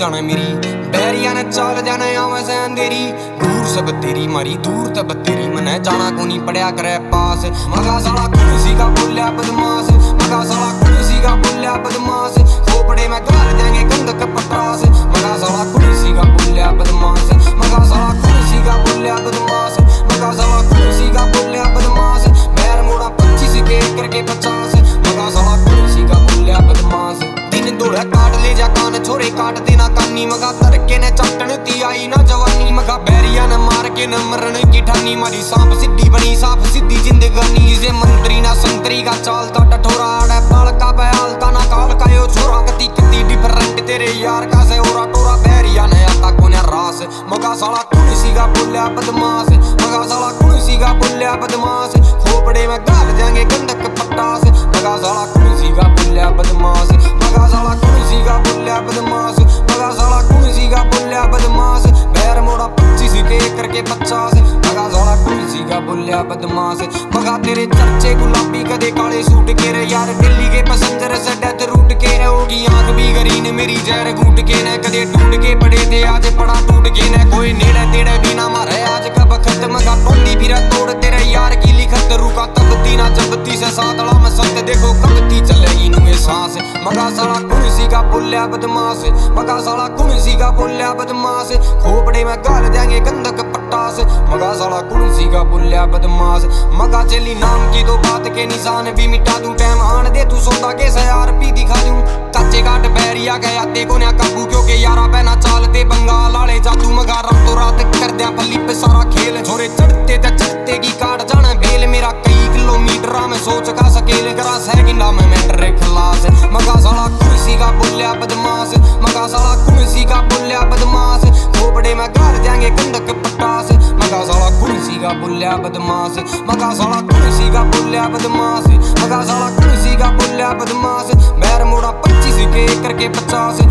जाना मेरी बैरिया ने चाल जाना आवे से अंधेरी दूर सब तेरी मारी दूर तब तेरी मने जाना को नहीं पड़या करे पास मगा साला कुर्सी का बोलिया बदमाश मगा साला कुर्सी का बोलिया बदमाश खोपड़े में गाल देंगे गंदक पटास मगा साला कुर्सी का बोलिया बदमाश मगा साला कुर्सी का बोलिया बदमाश मगा साला कुर्सी का बोलिया बदमाश बैर मोड़ा 25 के करके 50 मगा साला कुर्सी का बोलिया बदमाश दिन दौड़ा काट ले जा कान छोरे काट देना कानी मगा तरके ने चटन ती आई ना जवानी मगा बैरिया ने मार के न मरण की ठानी मारी सांप सिद्धि बनी साफ सिद्धि जिंदगानी से मंत्री ना संतरी का चालता टठोरा आड़े बाल का बयालता ना काल का यो छोरा कती कती डिफरेंट तेरे यार का से ओरा टोरा बैरिया ने आता कोने रास मगा साला कुर्सी का बोलिया बदमाश मगा साला कुर्सी का बोलिया बदमाश खोपड़े में गाल देंगे गंदक पटास मगा साला कुर्सी का बोलिया बदमाश मगा साला कुर्सी का बोलिया बदमाश मगा साला कुर्सी का बोलिया बदमाश बैर मोड़ा 25 के करके 50 मगा साला कुर्सी का बोलिया बदमाश मगा तेरे चर्चे गुलाबी कदे काले सूट के रे यार दिल्ली के पैसेंजर से डेथ रूट के रे होगी आंख भी गरीन मेरी जहर घूट के ने कदे टूट के पड़े थे आज पड़ा टूट के ने कोई नेड़े तेड़े भी ना मारे आज का वक्त मगा टोंदी फिर तोड़ तेरे यार की लिखत रुका तबती ना जबती से सातला में संत देखो कबती चलेगी नुए सांस मगा साला कुर्सी का बोलिया बदमाश मगा साला कुर्सी का बोलिया बदमाश खोपड़े में गाल देंगे गंदक पटास मगा साला कुर्सी का बोलिया बदमाश मगा चली नाम की तो बात के निशान भी मिटा दूं टाइम आन दे तू सोता के सयार भी दिखा दूं कच्चे काट बैरिया गया ते को ना काबू क्योंकि यारा पहना चालते बंगाल वाले जादू मगा रातों रात कर दिया फली पे सारा खेल छोरे चढ़ते ते चढ़ते की काट जाना बेल मेरा कई किलोमीटर में सोच का सकेल करा सैकिंडा में मेंटर खलास मगा साला कुर्सी का बोलिया बदमाश मगा साला कुर्सी का बोलिया बदमाश खोपड़े में गाल देंगे गंदक पटास मगा साला कुर्सी का बोलिया बदमाश मगा साला कुर्सी का बोलिया बदमाश मगा साला कुर्सी का बोलिया बदमाश बैर मोड़ा 25 के करके 50